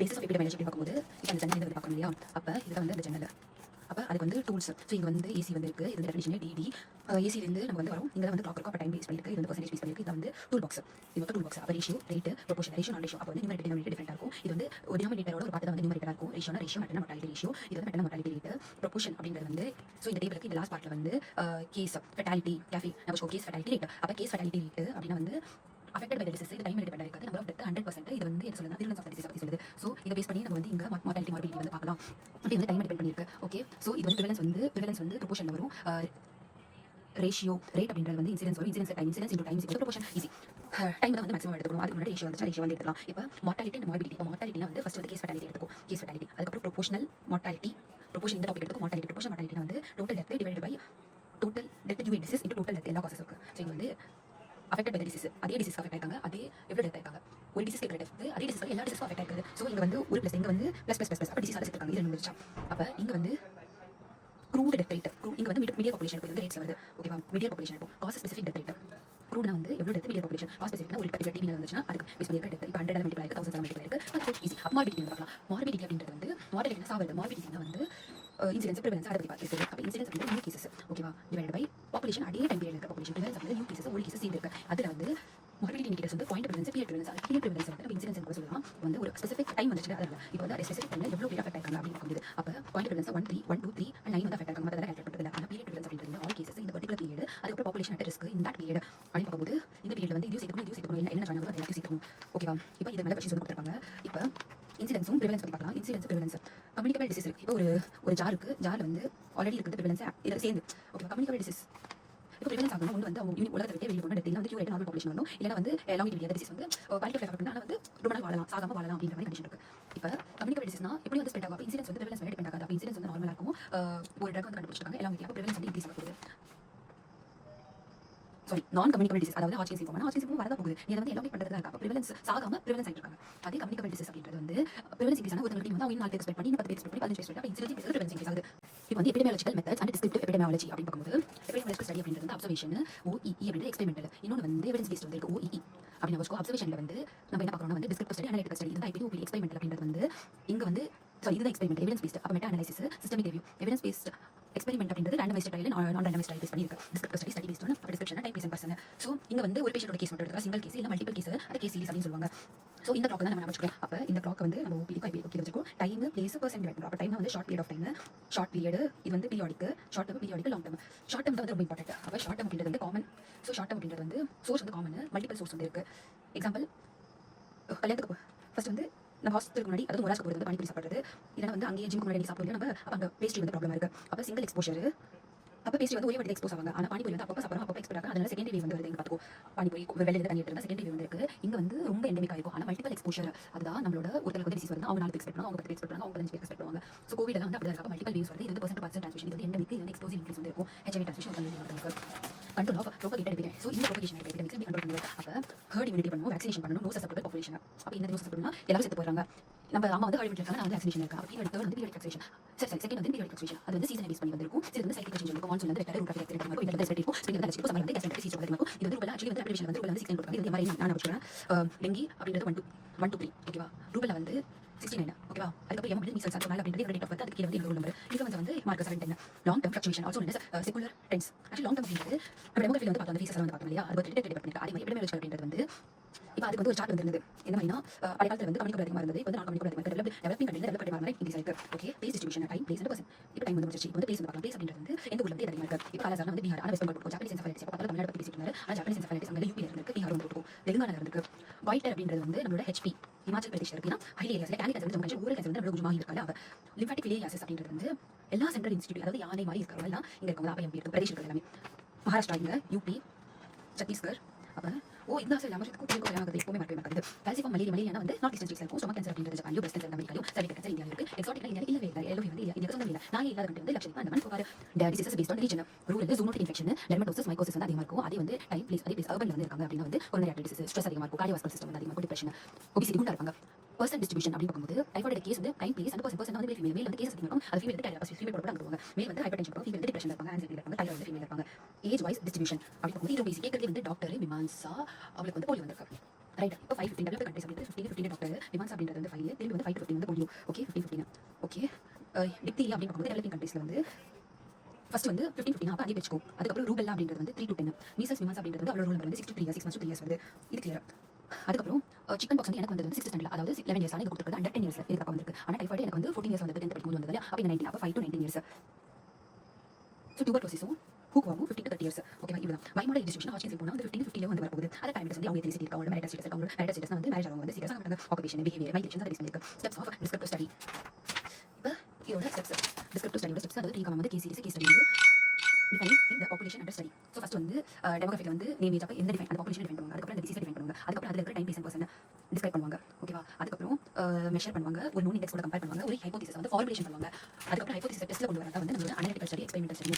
Basis of epidemiology அப்படின்னு பார்க்கும்போது இப்போ அந்த ஜன்னல் வந்து பார்க்கணும் இல்லையா, அப்போ இதில் வந்து அந்த ஜன்னல் அப்போ அதுக்கு வந்து டூல்ஸ். ஸோ இங்கே வந்து ஏசி வந்து இருக்குது, இது வந்து டெஃபினிஷன் டிடி. ஏசிலேருந்து நம்ம வந்து வரும், இங்கே வந்து கிளாக் இருக்கும், அப்போ டைம் பேஸ் பண்ணியிருக்கு, இது வந்து பர்சன்டேஜ் பேஸ் பண்ணியிருக்கு, இது வந்து டூல் பாக்ஸ். இது வந்து டூல் பாக்ஸ். அப்போ ரேஷியோ, ரேட்டு, ப்ரொபோஷன், ரேஷியோ நான் ரேஷியோ. அப்போ வந்து நியூமரேட்டர் டினாமினேட்டர் டிஃபரெண்டாக இருக்கும். இது வந்து ஒரு டினாமினேட்டரோட ஒரு பார்த்து தான் வந்து நியூமரேட்டராக இருக்கும். ரேஷியோனா ரேஷியோ, மெட்டனா மொட்டாலிட்டி ரேஷியோ. இது வந்து மெட்டனா மொட்டாலிட்டி ரேட்டு. ப்ரொபோஷன் அப்படின்றது வந்து ஸோ இந்த டேபிளுக்கு இந்த லாஸ்ட் பார்ட்டில் வந்து கேஸ் ஃபெட்டாலிட்டி கேஃபி நம்ம கேஸ் ஃபெட்டாலிட்டி ரேட். அப்போ கேஸ் ஃபெட்டாலிட்டி ரேட்டு அப்படின்னா வந்து affected by the disease, இது டைம் டிபெண்ட் ஆகிருக்கு. Number of death 100%. இது வந்து என்ன சொல்லுது, virulence of the disease பற்றி சொல்லுது. ஸோ இதை பேஸ் பண்ணி நம்ம வந்து இங்கே மார்டாலிட்டி மார்பிலிட்டி வந்து பார்க்கலாம். அப்படி வந்து டைம் டிபெண்ட் பண்ணியிருக்கு. ஓகே, ஸோ இது வந்து ப்ரிவலன்ஸ் வந்து ப்ரொபோஷனில் வரும். ரேஷியோ ரேட் அப்படின்றது வந்து இன்சிடென்ஸ் வரும். Incidence time, incidence into time is proportion easy. Time தான் வந்து மேக்ஸிமம் எடுத்துக்கணும். அதுக்கு முன்னாடி ரேஷியோ வந்து எடுத்துக்கலாம். இப்போ மார்டாலிட்டி அண்ட் மார்பிலிட்டி. இப்போ மார்டாலிட்டினா வந்து ஃபர்ஸ்ட் வந்து கேஸ் ஃபெட்டாலிட்டி எடுத்துக்கும், கேஸ் ஃபெட்டாலிட்டி. அதுக்கப்புறம் ப்ரொபோஷனல் மார்டாலிட்டி. ப்ரொபோஷன் இந்த டாபிக் எடுத்துக்கும். மார்டாலிட்டி ப்ரொபோஷனல் மார்டாலிட்டி வந்து total death divided by total death due disease into total death. எல்லா காசஸ் இருக்குது. ஸோ இது வந்து affected by the disease. அதே டிசீஸ் அஃபெக்ட் ஆயிருக்காங்க, அதே எவ்வளோ டெத் ஆயிருக்காங்க. ஒரு டிசீஸ் இருக்கிற டெத் அதே டிசீஸ் எல்லா டிசீஸும் அஃபெக்ட் ஆயிருக்குது. ஸோ இங்கே வந்து ஒரு ப்ளஸ், இங்கே வந்து ப்ளஸ் அப்போ டிசீஸ் அழைச்சிருக்காங்க. இது முடிச்சா அப்போ இங்கே வந்து க்ரூட் டெத் ரேட். இங்கே வந்து மீடியா பாப்புலேஷன் இப்போ வந்து ரேட்ஸ் வருது. ஓகேவா, மீடியா பாப்புலேஷன் இப்போ காசு ஸ்பெசிஃபிக் டெத் ரேட். க்ரூட்னா வந்து எவ்வளோ டெத், மீடியா பாப்புலேஷன். காசு ஸ்பெசிஃபிக்னா ஒரு பர்டிகுலர் டிவி வந்துச்சுன்னா அதுக்கு பேஸ் பண்ணி டெத். இப்போ 100 மல்டிபிள் ஆயிருக்கு, 1000 மல்டிபிள் ஆயிருக்கு. அது ஈஸி. மார்பிலிட்டி வந்து பார்க்கலாம். மார்பிலிட்டி அப்படின்றது வந்து மார்பிலிட்டி சாவது. மார்பிலிட்டினா வந்து இன்சிடென்ஸ் ப்ரிவலன்ஸ் அதை பற்றி பார்த்துருக்கு. அப்போ இன்சிடென்ஸ் வந்து நியூ கேசஸ். ஓகேவா, டிவைட் பை பாப்புலேஷன். அதே டைம் பீரியட் இருக்க பாப்புலேஷன். ப்ரிவலன்ஸ் வந்து நியூ கேசஸ் ஓல்டு கேசஸ் சேர்ந்து இருக்கு. அதில் வந்து மார்பிலிட்டி இண்டிகேட்டர்ஸ் வந்து point prevalence, period prevalence. Period prevalence வந்து நம்ம இன்சிடென்ஸ் கூட சொல்லலாம். வந்து ஒரு ஸ்பெசிஃபிக் டைம் வந்துச்சு, அதில் இப்போ வந்து ஸ்பெசிஃபிக் டைமில் எவ்வளோ பேர் அஃபெக்ட் ஆயிருக்காங்க அப்படின்னு பார்க்கும்போது அப்போ பாயிண்ட் ப்ரிவலன்ஸ் 1, 3, 1, 2, 3 and 9 வந்து அஃபெக்ட் ஆயிருக்காங்க. மற்ற கால்குலேட் பண்ணுறது. ஆனால் பீரியட் ப்ரிவலன்ஸ் அப்படின்றது ஆல் கேசஸ் இந்த பர்டிகுலர் பீரியட். அதுக்கப்புறம் பாப்புலேஷன் அட் ரிஸ்க் இந்த பீரியட் அப்படின்னு பார்க்கும்போது இந்த பீரியட் வந்து இது சேர்த்துக்கணும் என்ன ஜாயின் ஆகும் எல்லாத்தையும் சேர்த்துக்கணும். ஓகேவா, இப்போ இது மேலே கொஸ்டின்ஸ் வந்து கொடுத்துருப்பாங்க. இப்போ இன்சிடென்ஸும் ப்ரிவலன்ஸ் பற்றி பார்க்கலாம். Incidence prevalence. கம்யூனிகபிள் டிசீஸ் இருக்குது. இப்போ ஒரு ஜார் இருக்குது, ஜாரில் வந்து ஆல்ரெடி இருக்குது ப்ரிவலன்ஸ் இதில் சேர்ந்து. ஓகே, கம்யூனிகபிள் டிசீஸ் இப்போ ப்ரிவலன்ஸ் ஆகணும். ஒன்று வந்து அவங்க உலகத்தை விட்டு வெளியே போகணும். டெத்தில் வந்து கியூர் நார்மல் பாப்புலேஷன் வரணும். இல்லைனா வந்து லாங்கிட்டிவிட்டி டிசீஸ் வந்து குவாலிட்டி ஆஃப் லைஃப் அப்படின்னா வந்து ரொம்ப நாள் வாழலாம், சாகாமல் வாழலாம் அப்படின்ற மாதிரி கண்டிஷன் இருக்குது. இப்போ கம்யூனிகபிள் டிசீஸ்னா எப்படி வந்து ஸ்ப்ரெட் ஆகும். அப்போ இன்சிடென்ஸ் வந்து ப்ரிவலன்ஸ் மேலே டிபெண்ட் ஆகாது. அப்போ இன்சிடென்ஸ் வந்து நார்மலாக இருக்கும். ஒரு ட்ரக் வந்து கண்டுபிடிச்சிருக்காங்க லாங்கிட்டி. அப்போ ப்ரிவலன்ஸ் வந்து இன்க்ரீஸ் ஆகக்கூடாது. சாரி, நான் கம்யூனிகபிள் டிசீஸ் அதாவது ஹாட்கின்ஸ் லிம்போமா. ஹாட்கின்ஸ் லிம்போமா வரதான் போகுது. இதை வந்து எல்லாமே பண்ணுறதா இருக்கா. அப்போ ப்ரிவலன்ஸ் சாகாமல் ப்ரிவலன்ஸ் ஆகிட்டு இருக்காங்க. அதே கம்யூனிகபிள் டிசீஸ் அப்படின்றது வந்து ப்ரிவலன்ஸ் இன்க்ரீஸ் ஆனால் ஒருத்தவங்க வந்து அவங்க 4 பேர் ஸ்ப்ரெட் பண்ணி 10 பேர் ஸ்ப்ரெட் பண்ணி 15 பேர் ஸ்ப்ரெட் பண்ணி இன்சிடென்ஸ் பேஸ் ப்ரிவலன்ஸ் இன்க்ரீஸ் ஆகுது. இப்போ வந்து epidemiological methods and descriptive epidemiology அப்படின்னு பார்க்கும்போது எபிடமியாலஜிக்கல் ஸ்டடி அப்படின்றது வந்து அப்சர்வேஷன் OEE அப்படின்றது எக்ஸ்பெரிமெண்டல். இன்னொன்று வந்து எவிடன்ஸ் பேஸ்ட் வந்து இருக்கு OEE அப்படின்னு வச்சுக்கோ. அப்சர்வேஷனில் வந்து நம்ம என்ன பார்க்குறோம்னா வந்து டிஸ்கிரிப்டிவ் ஸ்டடி, அனலிட்டிக்கல் ஸ்டடி. இது IPD OPD எக்ஸ்பெரிமெண்டல் அப்படின்றது வந்து இங்கே வந்து சாரி இதுதான் எக்ஸ்பெரிமெண்ட் எவிடன்ஸ் பேஸ்ட். அப்போ meta analysis, systemic review. Evidence based experiment அப்படின்றது randomised trial, non randomised base பண்ணி இருக்கு. Descriptive study, study based one, description time base person. So இங்கே வந்து ஒரு பேஷண்டோட கேஸ் மட்டும் எடுத்துக்கலாம், சிங்கிள் கேஸ் இல்லை மல்டிபிள் கேஸ், அது கேஸ் சீரிஸ் அப்படின்னு சொல்லுவாங்க. ஸோ இந்த கிளாக் தான் நம்ம வச்சுக்கிறோம். அப்போ இந்த கிளாக் வந்து நம்ம OPD வச்சுக்கோம். டைம் பிளேஸ் பர்சன் டிவைட் பண்ணுறோம். அப்போ டைம் வந்து short period of time, short period. இது வந்து periodic, short term, periodic, long term. Short term வந்து ரொம்ப இம்பார்ட்டன்ட். அப்போ ஷார்ட் டேர்ம் அப்படின்றது வந்து காமன். ஸோ ஷார்ட் டேர்ம் அப்படின்றது வந்து சோர்ஸ் வந்து காமன், மல்டிபிள் சோர்ஸ் வந்து இருக்குது. எக்ஸாம்பிள் கல்யாணத்துக்கு ஃபர்ஸ்ட் வந்து நம்ம ஹாஸ்பிட்டலுக்கு முன்னாடி அதாவது ஒரு போகிறது வந்து பானிபூரி சாப்பிட்றது, இல்லைனா வந்து அங்கேயே ஜிம்க்கு முன்னாடி சாப்பிடுறது. நம்ம அப்போ அங்கே பேஸ்ட்ரி வந்து ப்ராப்ளம் இருக்குது. அப்போ சிங்கிள் எக்ஸ்போஷர். அப்போ பேஸ்ட்ரி வந்து ஒரே வாட்டி எக்ஸ்போஸ் ஆவாங்க. ஆனால் பானிபூரி வந்து அப்போ சாப்பிட்றோம், அப்போ எக்ஸ்போர்ட் ஆகும். அதனால செகண்டரி வந்து வருது. இங்கே பார்த்துக்கோ, பானிபூரி வெளியில் தண்ணி எடுத்துருந்தா செகண்டரி வந்து இருக்குது. இங்கே வந்து ரொம்ப எண்டமிக் ஆகிருக்கும். ஆனால் மல்டிபிள் எக்ஸ்போஷர் அதுதான் நம்மளோட ஒருத்தருக்கு வந்து டிசீஸ் வருது. அவங்க 4 பேர் எக்ஸ்பெக்ட் பண்ணுவாங்க, அவங்க 10 பேர் எக்ஸ்பெக்ட் பண்ணுவாங்க, அவங்க 15 பேர் எக்ஸ்பெக்ட் பண்ணுவாங்க. ஸோ கோவிட் வந்து அப்படி தான் மல்டிபிள் வேவ்ஸ் வருது. இது வந்து பர்சன்ட் ட்ரான்ஸ்மிஷன். இது வந்து எண்டமிக், இது வந்து எக்ஸ்ப்ளோசிவ் இன்க்ரீஸ் வந்து இருக்கும். HIV transmission control of propagated epidemic. So இந்த ப்ரோபகேஷன் எபிடமிக்ஸ் எப்படி கண்ட்ரோல் பண்ணுவோம். அப்போ ஹர்ட் இம்யூனிட்டி பண்ணணும், வேக்சினேஷன் பண்ணணும், நோ சஸ்பெக்டட் பாப்புலேஷன். அப்போ இந்த நோ சஸ்பெக்ட்னா எல்லாரும் செத்து போகிறாங்க. நம்ம அம்மா வந்து ஹர்ட் இருக்காங்க, நான் வந்து வேக்சினேஷன் இருக்கேன். அப்போ பீரியட் வந்து பீரியட் வேக்சினேஷன். சரி செகண்ட் வந்து பீரியட் வேக்சினேஷன். அது வந்து சீசன் பேஸ் பண்ணி வந்திருக்கும். இது வந்து சைக்கிள் சேஞ்ச் இருக்கும். மான்சூன் வந்து வெக்டர் ரூட் ஆஃப் இருக்கும். இந்த வந்து ஸ்பெட் இருக்கும். ஸ்பெட் வந்து அலர்ஜி சம்மர் வந்து கேஸ்ட்ரைட் டிசீஸ் இருக்கும். இது வந்து ரூபலா ஆக்சுவலி வந்து அப்ளிகேஷன் வந்து ரூபலா வந்து 16 கொடுப்பாங்க. இது மாதிரி நான் வச்சுக்கிறேன். டெங்கி அப்படின்றது 1 2 3 ஓகேவா. ரூபலா வந்து 69 ஓகேவா. அதுக்கப்புறம் வந்து மீசல்ஸ் அண்ட் அப்படின்றது டேட் ஆஃப் பர்த். அதுக்கு கீழே வந்து ரூல் நம்பர். இன்ஃப்ளூயன்ஸா வந்து marker 710. Long term fluctuation also known as secular trends. Actually long term அப்படின்றது நம்ம டெமோகிராஃபில வந்து பார்த்தோம், அந்த ஃபேஸஸ் வந்து பார்த்தோம் இல்லையா. அது வந்து டிடெக்ட் பண்ணிருக்காங்க. அதே மாதிரி எபிடமியாலஜி அப்படின்றது வந்து இப்போ அதுக்கு வந்து ஒரு சார்ட் வந்துருந்தது. என்ன மாதிரினா பழைய காலத்தில் வந்து கம்யூனிகபிள் அதிகமாக இருந்தது. இப்போ வந்து நான் கம்யூனிகபிள் அதிகமாக டெவலப்பிங் கண்ட்ரியில் டெவலப் பண்ணி இன்க்ரீஸ் ஆயிருக்கு. Okay, base distribution time place and person. இப்போ டைம் வந்து முடிச்சு. இப்போ வந்து பேஸ் வந்து பார்க்கலாம். பேஸ் அப்படின்றது வந்து எந்த ஊர்ல வந்து அதிகமாக இருக்கு. இப்போ காலசாரா வந்து பீகார், ஆனால் வெஸ்ட் பெங்கால் போட்டு ஜாப்பனீஸ் என்செஃபாலிட்டிஸ். இப்போ பார்த்தா தமிழ்நாடு பற்றி பேசிட்டு இருந்தாரு. ஆனால் ஜாப்பனீஸ் என்செஃபாலிட்டிஸ் அங்கே யூபியில் இருக்கு, பீகார் வந்து போட்டுக்கும், தெலுங்கானா இருக்கு. வாய்ட்டர் அப்படின்றது வந்து நம்மளோட HP ஹிமாச்சல் பிரதேஷ் இருக்குன்னா ஹைலி ஏரியாஸ்ல கேன்சர் வந்து ஜம்மு காஷ்மீர் ஊரல் கேன்சர் வந்து நம்ம குஜுமா இருக்காங்க. அவ லிம்பாட்டிக் ஃபிலியாசிஸ் அப்படின்றது வந்து எல்லா சென்ட்ரல் இன்ஸ்டிடியூட் அதாவது யானை மாதிரி இருக்கிறவங்க எல்லாம் இங்கே இருக்கவங்க. அப்போ MP இருக்கு, பிரதேஷ் இருக்கிறது எல்லாமே மகாராஷ்டிரா, இங்கே UP, சத்தீஸ்கர். அப்போ இந்த சைடு நம்ம கூட்டிட்டு எப்பவுமே மாட்டே கால்சிஃபம் மலேரியா வந்து நார்த் ஈஸ்டர்ன் ஸ்டேட்ஸ்ல இருக்கும். ஸ்டொமக் கேன்சர் அப்படின்றது ஜப்பான்லையும், பிரஸ்ட் கேன்சர் அமெரிக்காலையும், சர்வைக்கல் கேன்சர் இந்தியாவில் இருக்கு. எக்ஸாட்டிக் இல்லவே இல்லை. எல்லோரும் வந்து இந்தியா சொந்தம் இல்லை. நாயே இல்லாத கண்ட்ரி வந்து Lakshadweep, Andaman, Nicobar. Diseases based on region. Rural zoonotic infection, dermatosis, mycosis வந்து அதிகமாக இருக்கும். அதே வந்து டைம் பிளேஸ் அர்பன்ல வந்து இருக்காங்க அப்படின்னா வந்து கொரோனரி ஆர்டரி டிசீஸ், ஸ்ட்ரெஸ் அதிகமாக இருக்கும், கார்டியோவாஸ்குலர் சிஸ்டம் வந்து அதிகமாக இருக்கும், டிப்ரெஷன், ஒபிசிட்டி குண்டா இருப்பாங்க. பர்சன் டிஸ்ட்ரிபியூஷன் அப்படின்னு பார்க்கும்போது டைஃபாய்டு கேஸ் வந்து டைம் பிளேஸ் அண்ட் பர்சன் வந்து ஃபீமேல் மேல் வந்து கேஸ் அதிகமாக இருக்கும். அது ஃபீமேல் வந்து டைலாஸ் ஃபீமேல் போட அனுப்புவாங்க. மேல் வந்து ஹைப்பர் டென்ஷன் இருக்கும், ஃபீமேல் வந்து டிப்ரெஷன் இருப்பாங்க, ஆன்சைட்டி இருப்பாங்க, டைராய்டு வந்து ஃபீமேல் இருப்பாங்க. ஏஜ் வைஸ் டிஸ்ட்ரிபியூஷன் அப்படி பார்க்கும்போது இது பேசிக் கேட்கறது வந்து டாக்டர் விமான்சா அவங்களுக்கு வந்து போலி வந்திருக்கு. ரைட். இப்போ 5 15 டெவலப்டு கண்ட்ரீஸ் அப்படின்றது 15 டாக்டர் விமான்சா அப்படின்றது வந்து 5 திரும்பி வந்து 5 to 15 15 வந்து போலியோ. ஓகே 15 ஓகே டிப்தீரியா அப்படின்னு பார்க்கும்போது டெவலப்பிங் கண்ட்ரீஸ்ல வந்து ஃபர்ஸ்ட் வந்து 15 அப்போ அதே வச்சுக்கோ. அதுக்கப்புறம் ரூபெல்லா அப்படின்றது வந்து 3 to 10. மீசல்ஸ் விமன்ஸ் அப்படின்றது வந்து அவளோட ரூல் நம்பர் வந்து 6 to 3 6 months to 3 years வருது. இது கிளியர். அதுக்கப்புறம் சிக்கன் பாக்ஸ் வந்து எனக்கு வந்தது வந்து 6th standard, அதாவது 11 years. இது கொடுத்துருக்குது அண்டர் 10 years இதுக்கு அப்போ வந்திருக்கு. ஆனால் டைஃபாய்டு எனக்கு வந்து 14 years வந்து 10th படிக்கும்போது வந்தது. அப்போ இந்த 19 அப்போ 5 to 19 years. ஸோ டியூபர்குலோசிஸும் ஹூக்வாவும் 15 to 30 years. ஓகேவா இதுதான் பைமோடல் டிஸ்ட்ரிபியூஷன். ஹாட்சின்ஸ் போனால் வந்து 15 to 50 வந்து வரப்போகுது. அதை பேரண்ட்ஸ் வந்து அவங்க எத்தனை சிட்டி இருக்காங்க, மேரிட்டல் ஸ்டேட்டஸ் இருக்காங்க. மேரிட்டல் ஸ்டேட்டஸ் வந்து மேரேஜ் ஆகும் வந்து சீரியஸாக மாட்டாங்க. ஆக்குபேஷன் பிஹேவியர் மைக்ரேஷன் அதை பேஸ் பண்ணியிருக்கு. Steps of descriptive study. இப்போ இதோட ஸ்டெப்ஸ் டிஸ்கிரிப்டிவ் ஸ்டடியோட ஸ்டெப்ஸ், அதாவது 3 வந்து கேஸ் ஸ்டடி வந்து டிஃபைனிங் இந்த population under study. So first வந்து டெமோகிராஃபியில் வந்து நேம் ஏஜ் அப்போ எந்த டிஃபைன் அந்த பாப்புலேஷன் டிஃபைன் பண்ணுவாங்க. அதுக்கப்புறம் அந்த டிசீஸ் டிஃபைன் பண்ணுவாங்க. அதுக்கப்புறம் அதில் இருக்கிற time place and person describe பண்ணுவாங்க. ஓகேவா அதுக்கப்புறம் மெஷர் பண்ணுவாங்க. ஒரு நோன் இண்டெக்ஸ் கூட கம்பேர் பண்ணுவாங்க. ஒரு ஹைபோதிசிஸ் வந்து ஃபார்முலேஷன் பண்ணுவாங்க. அதுக்கப்புறம் ஹைபோதிசிஸ் டெஸ்ட்டில் கொண்டு வரதா வந்து நம்மளோட அனலிட்டிக்கல் ஸ்டடி எக்ஸ்பெரிமெண்டல் ஸ்டடி.